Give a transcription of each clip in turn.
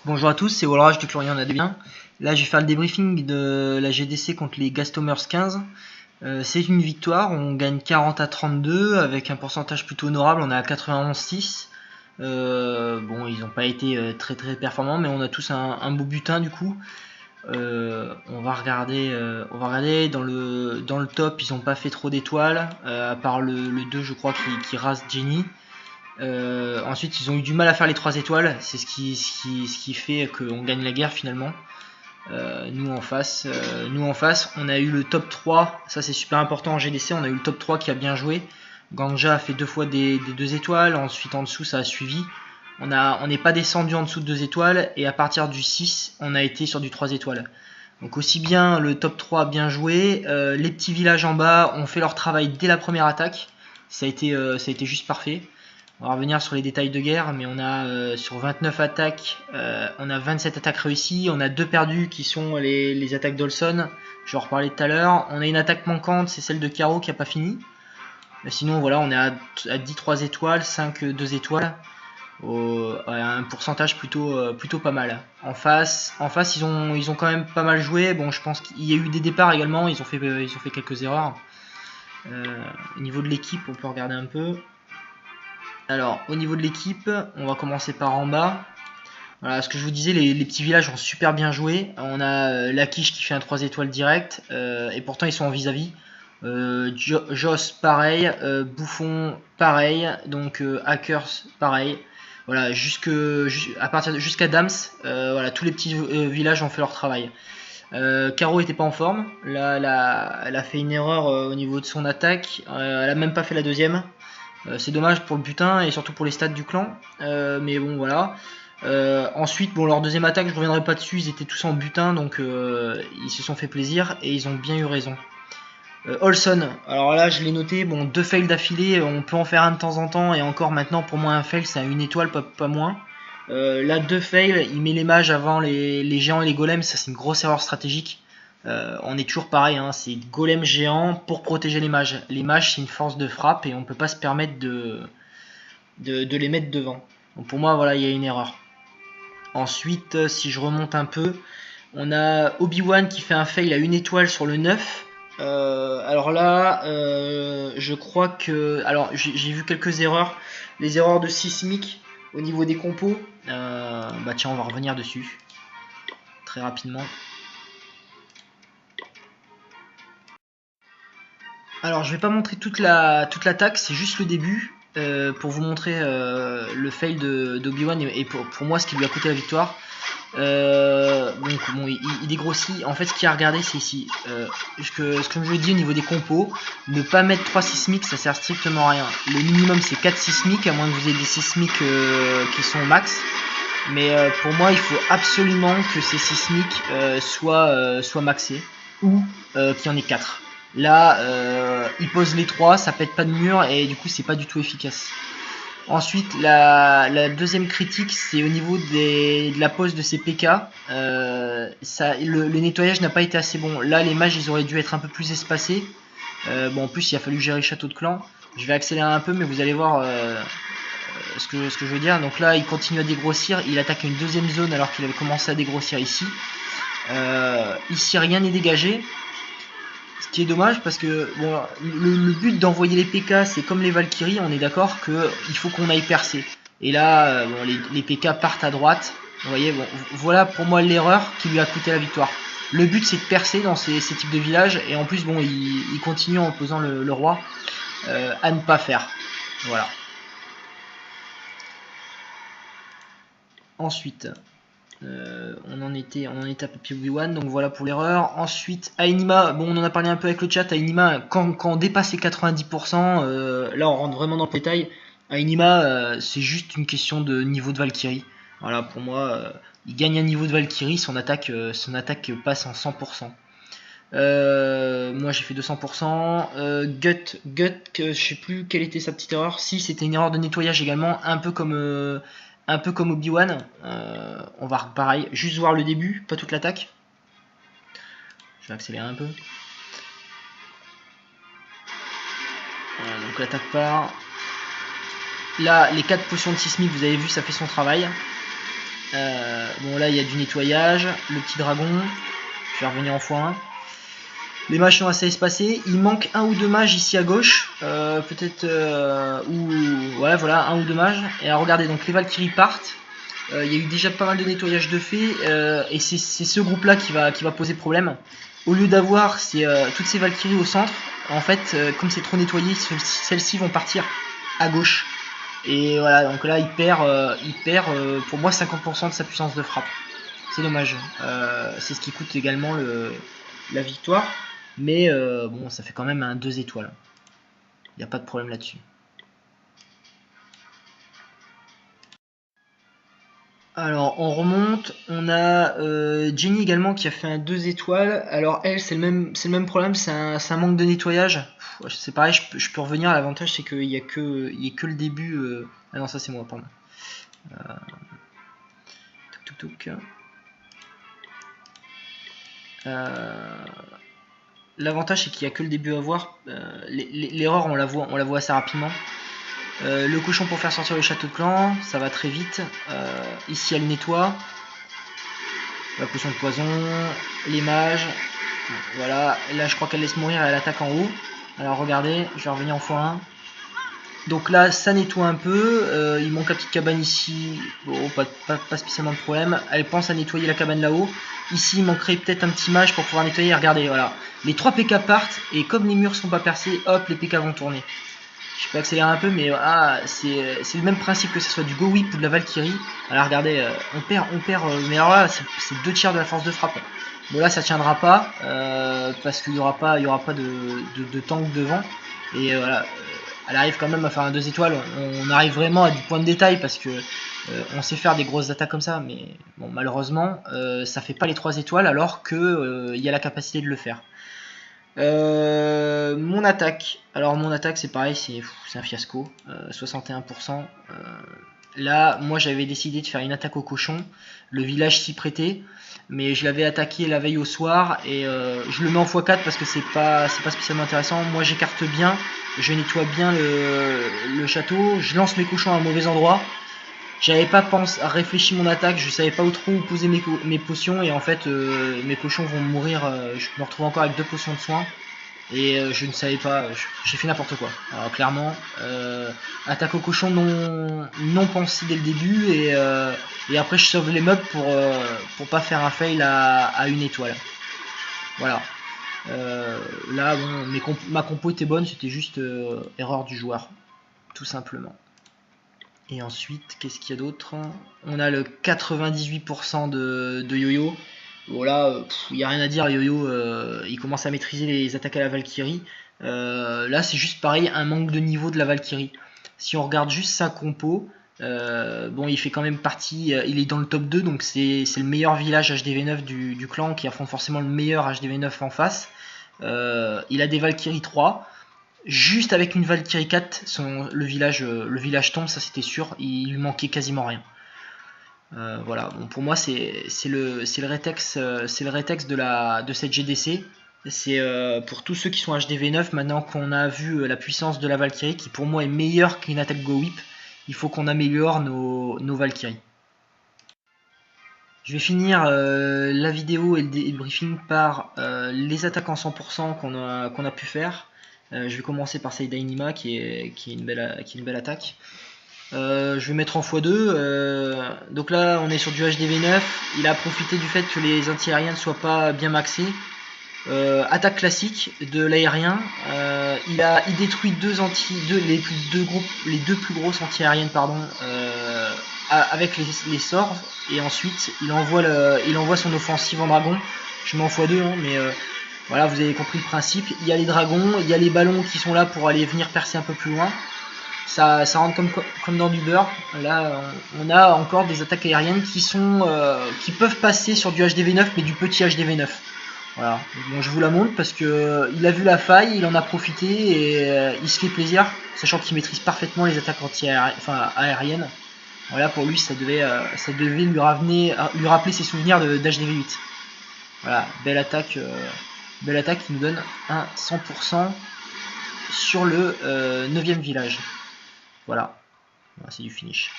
Bonjour à tous, c'est Wallrage de Chlorien, on a des biens. Là, je vais faire le débriefing de la GDC contre les Gastomers 15. C'est une victoire, on gagne 40 à 32 avec un pourcentage plutôt honorable, on est à 91,6. Bon, ils n'ont pas été très performants, mais on a tous un beau butin du coup. On va regarder dans le top, ils n'ont pas fait trop d'étoiles, à part le 2 je crois qui rase Jenny. Ensuite, ils ont eu du mal à faire les 3 étoiles, c'est ce qui fait qu'on gagne la guerre finalement. Nous en face, on a eu le top 3, ça c'est super important en GDC, on a eu le top 3 qui a bien joué. Ganja a fait 2 fois des 2 étoiles, ensuite en dessous ça a suivi. On n'est pas descendu en dessous de 2 étoiles, et à partir du 6, on a été sur du 3 étoiles. Donc aussi bien le top 3 a bien joué, les petits villages en bas ont fait leur travail dès la première attaque, ça a été juste parfait. On va revenir sur les détails de guerre, mais on a sur 29 attaques, on a 27 attaques réussies, on a 2 perdues qui sont les attaques d'Olson, je vais en reparler tout à l'heure. On a une attaque manquante, c'est celle de Caro qui n'a pas fini. Mais sinon voilà, on est à 10 3 étoiles, 5 2 étoiles, un pourcentage plutôt pas mal. En face ils ont quand même pas mal joué. Bon, je pense qu'il y a eu des départs également, ils ont fait quelques erreurs. Au niveau de l'équipe, on peut regarder un peu. Alors, au niveau de l'équipe, on va commencer par en bas. Voilà, ce que je vous disais, les petits villages ont super bien joué. On a la quiche qui fait un 3 étoiles direct, et pourtant ils sont en vis-à-vis. Joss, pareil. Bouffon, pareil. Donc, Hackers, pareil. Voilà, jusqu'à Dams, voilà, tous les petits villages ont fait leur travail. Caro était pas en forme. Là, elle a fait une erreur au niveau de son attaque. Elle a même pas fait la deuxième. C'est dommage pour le butin et surtout pour les stats du clan, mais bon voilà. Ensuite, bon, leur deuxième attaque, je reviendrai pas dessus, ils étaient tous en butin, donc ils se sont fait plaisir et ils ont bien eu raison. Olson, alors là je l'ai noté, bon, 2 fails d'affilée, on peut en faire un de temps en temps, et encore maintenant pour moi un fail c'est à 1 étoile, pas moins. Là 2 fails, il met les mages avant les géants et les golems, ça c'est une grosse erreur stratégique. On est toujours pareil, hein, c'est golem géant pour protéger les mages. Les mages c'est une force de frappe et on peut pas se permettre de les mettre devant. Donc pour moi voilà, il y a une erreur. Ensuite, si je remonte un peu, on a Obi-Wan qui fait un fail à 1 étoile sur le 9. Alors là, je crois que... Alors j'ai vu quelques erreurs. Les erreurs de sismique au niveau des compos. Bah tiens, on va revenir dessus très rapidement. Alors je vais pas montrer toute l'attaque, c'est juste le début, pour vous montrer le fail d'Obi-Wan et pour moi ce qui lui a coûté la victoire. Donc bon, il dégrossit. En fait, ce qu'il y a à regarder, c'est ici. Comme je le dis au niveau des compos, ne pas mettre 3 sismiques, ça sert strictement à rien. Le minimum c'est 4 sismiques, à moins que vous ayez des sismiques qui sont max. Mais pour moi, il faut absolument que ces sismiques soient maxés, ou qu'il y en ait 4. Là, il pose les 3, ça pète pas de mur, et du coup, c'est pas du tout efficace. Ensuite, la deuxième critique, c'est au niveau de la pose de ces PK. Le nettoyage n'a pas été assez bon. Là, les mages, ils auraient dû être un peu plus espacés. Bon, en plus, il a fallu gérer le château de clan. Je vais accélérer un peu, mais vous allez voir ce que je veux dire. Donc là, il continue à dégrossir. Il attaque une deuxième zone alors qu'il avait commencé à dégrossir ici. Ici, rien n'est dégagé. Ce qui est dommage parce que bon, le but d'envoyer les PK, c'est comme les Valkyries, on est d'accord qu'il faut qu'on aille percer. Et là, bon, les PK partent à droite. Vous voyez, bon, voilà pour moi l'erreur qui lui a coûté la victoire. Le but c'est de percer dans ces types de villages, et en plus bon, il continue en posant le roi à ne pas faire. Voilà. Ensuite, on en était à Papier Obi-Wan, donc voilà pour l'erreur. Ensuite, Ainima, bon, on en a parlé un peu avec le chat. Ainima, quand on dépasse les 90%, là on rentre vraiment dans le détail. Ainima, c'est juste une question de niveau de Valkyrie. Voilà, pour moi, il gagne un niveau de Valkyrie, son attaque passe en 100%. Moi j'ai fait 200%. Gut, je sais plus quelle était sa petite erreur. Si, c'était une erreur de nettoyage également, un peu comme Obi-Wan. On va pareil, juste voir le début, pas toute l'attaque. Je vais accélérer un peu. Voilà, donc l'attaque part. Là, les 4 potions de sismique, vous avez vu, ça fait son travail. Bon là il y a du nettoyage, le petit dragon, je vais revenir en x1. Les mages sont assez espacés, il manque un ou deux mages ici à gauche, peut-être, ou ouais voilà, un ou deux mages. Et à regarder, donc les Valkyries partent, il y a eu déjà pas mal de nettoyage de fait, et c'est ce groupe là qui va poser problème. Au lieu d'avoir toutes ces Valkyries au centre, en fait, comme c'est trop nettoyé, celles-ci vont partir à gauche. Et voilà, donc là il perd pour moi 50% de sa puissance de frappe. C'est dommage. C'est ce qui coûte également la victoire. Mais bon, ça fait quand même un 2 étoiles. Il n'y a pas de problème là-dessus. Alors, on remonte. On a Jenny également qui a fait un 2 étoiles. Alors, elle, c'est le même problème. C'est un manque de nettoyage. C'est pareil, je peux revenir. L'avantage, c'est qu'il n'y a que le début. Ah non, ça, c'est moi, pardon. L'avantage, c'est qu'il n'y a que le début à voir. L'erreur, on la voit assez rapidement. Le cochon pour faire sortir le château de clan, ça va très vite. Ici, elle nettoie. La potion de poison, les mages. Voilà, là, je crois qu'elle laisse mourir, elle attaque en haut. Alors, regardez, je vais revenir en x1. Donc là, ça nettoie un peu. Il manque la petite cabane ici. Bon, pas spécialement de problème. Elle pense à nettoyer la cabane là-haut. Ici, il manquerait peut-être un petit mage pour pouvoir nettoyer. Regardez, voilà. Les 3 PK partent. Et comme les murs sont pas percés, hop, les PK vont tourner. Je peux accélérer un peu, mais c'est le même principe que ce soit du Go Whip ou de la Valkyrie. Alors regardez, on perd, mais alors là, c'est 2 tiers de la force de frappe. Bon là, ça tiendra pas, parce qu'il y aura pas de tank devant. Et voilà, elle arrive quand même à faire un 2 étoiles. On arrive vraiment à du point de détail, parce que on sait faire des grosses attaques comme ça, mais bon, malheureusement, ça fait pas les 3 étoiles, alors que il y a la capacité de le faire. Mon attaque. Alors mon attaque c'est pareil, c'est un fiasco. 61%. Là, moi j'avais décidé de faire une attaque au cochon. Le village s'y prêtait. Mais je l'avais attaqué la veille au soir. Et je le mets en x4 parce que c'est pas spécialement intéressant. Moi j'écarte bien. Je nettoie bien le château. Je lance mes cochons à un mauvais endroit. J'avais pas réfléchi mon attaque, je savais pas où trop poser mes potions, et en fait mes cochons vont mourir. Je me retrouve encore avec 2 potions de soins, et je ne savais pas, j'ai fait n'importe quoi. Alors clairement, attaque au cochon non pensée dès le début, et après je sauve les meubles pour pas faire un fail à 1 étoile. Voilà. Là bon, ma compo était bonne, c'était juste erreur du joueur, tout simplement. Et ensuite, qu'est-ce qu'il y a d'autre? On a le 98% de Yo-Yo. Voilà, il n'y a rien à dire, Yo-Yo, il commence à maîtriser les attaques à la Valkyrie. Là, c'est juste pareil, un manque de niveau de la Valkyrie. Si on regarde juste sa compo, bon, il fait quand même partie, il est dans le top 2, donc c'est le meilleur village HDV9 du clan, qui affronte forcément le meilleur HDV9 en face. Il a des Valkyries 3. Juste avec une Valkyrie 4, le village tombe, ça c'était sûr, il lui manquait quasiment rien. Voilà, bon, pour moi c'est le rétex de cette GDC. C'est pour tous ceux qui sont HDV9, maintenant qu'on a vu la puissance de la Valkyrie, qui pour moi est meilleure qu'une attaque Go Whip, il faut qu'on améliore nos Valkyries. Je vais finir la vidéo et le débriefing par les attaques en 100% qu'on a pu faire. Je vais commencer par Seidai Nima qui est une belle attaque. Je vais mettre en x2. Donc là on est sur du HDV9. Il a profité du fait que les anti-aériens ne soient pas bien maxés. Attaque classique de l'aérien. Il détruit les deux plus grosses anti-aériennes, pardon, avec les sorts, et ensuite il envoie son offensive en dragon. Je mets en x2, hein, mais voilà, vous avez compris le principe. Il y a les dragons, il y a les ballons qui sont là pour aller venir percer un peu plus loin. Ça rentre comme dans du beurre. Là, on a encore des attaques aériennes qui peuvent passer sur du HDV9, mais du petit HDV9. Voilà. Bon, je vous la montre parce que il a vu la faille, il en a profité, et il se fait plaisir, sachant qu'il maîtrise parfaitement les attaques aériennes. Voilà, pour lui, ça devait lui rappeler ses souvenirs d'HDV8. Voilà, belle attaque qui nous donne un 100% sur le 9e village. Voilà, c'est du finish.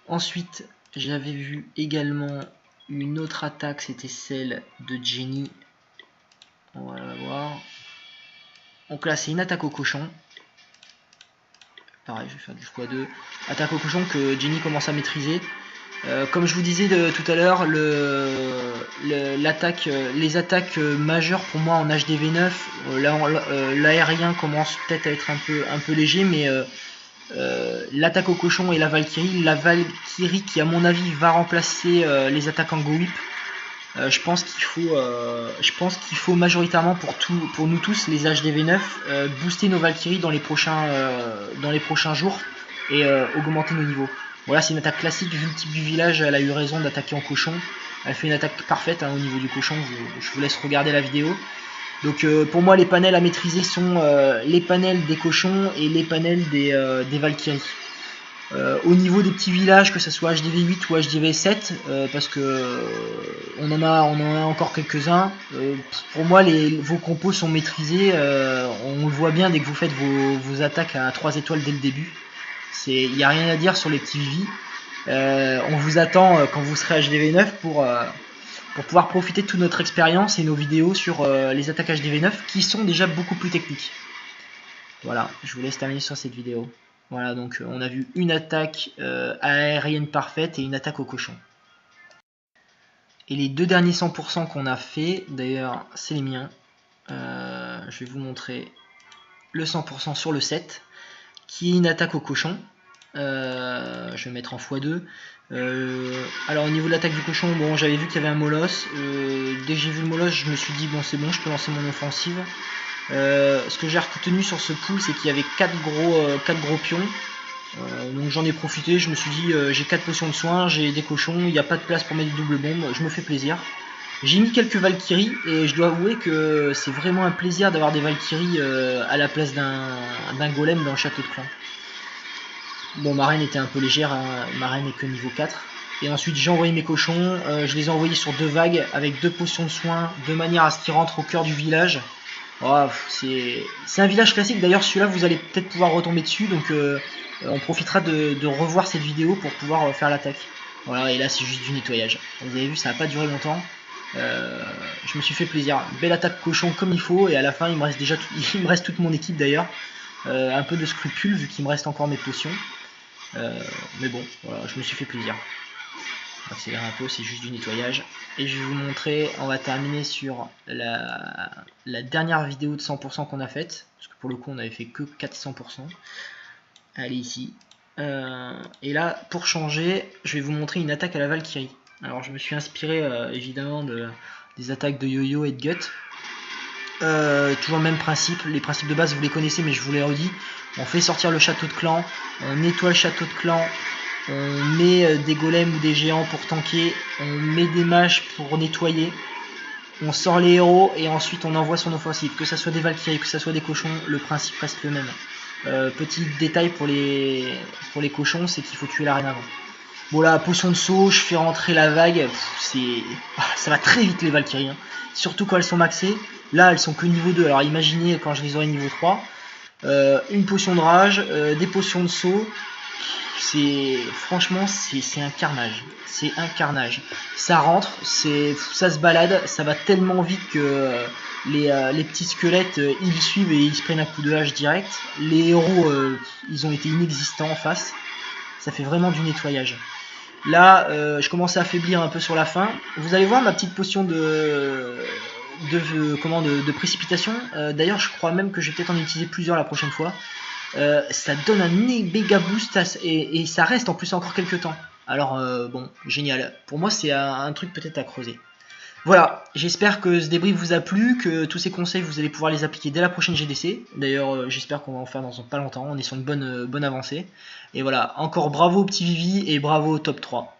Ensuite, j'avais vu également une autre attaque, c'était celle de Jenny. On va la voir. Donc là, c'est une attaque au cochon. Pareil, je vais faire du x2. Attaque au cochon que Jenny commence à maîtriser. Comme je vous disais tout à l'heure, les attaques majeures pour moi en HDV9, l'aérien commence peut-être à être un peu léger, mais l'attaque au cochon et la Valkyrie qui à mon avis va remplacer les attaques en Go Whip. Je pense qu'il faut majoritairement pour nous tous les HDV9 booster nos Valkyries dans les prochains jours et augmenter nos niveaux. Voilà, c'est une attaque classique, vu le type du village, elle a eu raison d'attaquer en cochon. Elle fait une attaque parfaite au niveau du cochon, je vous laisse regarder la vidéo. Donc pour moi les panels à maîtriser sont les panels des cochons et les panels des Valkyries. Au niveau des petits villages, que ce soit HDV8 ou HDV7, parce que on en a encore quelques-uns, pour moi vos compos sont maîtrisés, on le voit bien dès que vous faites vos attaques à 3 étoiles dès le début. Il n'y a rien à dire sur les petits Vivi. On vous attend quand vous serez HDV9 pour pouvoir profiter de toute notre expérience et nos vidéos sur les attaques HDV9 qui sont déjà beaucoup plus techniques. Voilà, je vous laisse terminer sur cette vidéo. Voilà, donc on a vu une attaque aérienne parfaite et une attaque au cochon. Et les deux derniers 100% qu'on a fait, d'ailleurs c'est les miens. Je vais vous montrer le 100% sur le 7, qui est une attaque au cochon. Je vais mettre en x2. Alors au niveau de l'attaque du cochon, bon, j'avais vu qu'il y avait un molosse. Dès que j'ai vu le molosse, je me suis dit bon c'est bon, je peux lancer mon offensive. Ce que j'ai retenu sur ce pool, c'est qu'il y avait 4 gros pions. Donc j'en ai profité, je me suis dit j'ai 4 potions de soins, j'ai des cochons, il n'y a pas de place pour mettre des doubles bombes, je me fais plaisir. J'ai mis quelques Valkyries et je dois avouer que c'est vraiment un plaisir d'avoir des Valkyries à la place d'un golem dans le château de clan. Bon, ma reine était un peu légère, hein. Ma reine est que niveau 4. Et ensuite j'ai envoyé mes cochons, je les ai envoyés sur 2 vagues avec 2 potions de soins, de manière à ce qu'ils rentrent au cœur du village. Oh, c'est un village classique, d'ailleurs celui-là vous allez peut-être pouvoir retomber dessus, donc on profitera de revoir cette vidéo pour pouvoir faire l'attaque. Voilà, et là c'est juste du nettoyage. Vous avez vu, ça n'a pas duré longtemps. Je me suis fait plaisir. Belle attaque cochon comme il faut, et à la fin il me reste déjà il me reste toute mon équipe d'ailleurs. Un peu de scrupule vu qu'il me reste encore mes potions. Mais bon, voilà, je me suis fait plaisir. On va accélérer un peu, c'est juste du nettoyage. Et je vais vous montrer, on va terminer sur la dernière vidéo de 100% qu'on a faite. Parce que pour le coup on avait fait que 400%. Allez ici. Et là, pour changer, je vais vous montrer une attaque à la Valkyrie. Alors je me suis inspiré évidemment des attaques de Yo-Yo et de Gut. Toujours le même principe, les principes de base vous les connaissez mais je vous les redis. On fait sortir le château de clan, on nettoie le château de clan, on met des golems ou des géants pour tanker, on met des mages pour nettoyer, on sort les héros et ensuite on envoie son offensive. Que ça soit des Valkyries, que ça soit des cochons, le principe reste le même. Petit détail pour les cochons, c'est qu'il faut tuer la reine avant. Bon là, potion de saut, je fais rentrer la vague, ça va très vite les Valkyries, hein. Surtout quand elles sont maxées. Là elles sont que niveau 2, alors imaginez quand je les aurai niveau 3. Une potion de rage, des potions de saut. Franchement c'est un carnage. C'est un carnage. Ça rentre, ça se balade, ça va tellement vite que les petits squelettes ils suivent et ils se prennent un coup de hache direct. Les héros ils ont été inexistants en face. Ça fait vraiment du nettoyage. Là je commence à affaiblir un peu sur la fin. Vous allez voir ma petite potion de précipitation. D'ailleurs je crois même que je vais peut-être en utiliser plusieurs la prochaine fois. Ça donne un méga boost et ça reste en plus encore quelques temps. Alors bon, génial. Pour moi c'est un truc peut-être à creuser. Voilà, j'espère que ce débrief vous a plu, que tous ces conseils vous allez pouvoir les appliquer dès la prochaine GDC. D'ailleurs j'espère qu'on va en faire dans pas longtemps, on est sur une bonne avancée. Et voilà, encore bravo au petit Vivi et bravo au top 3.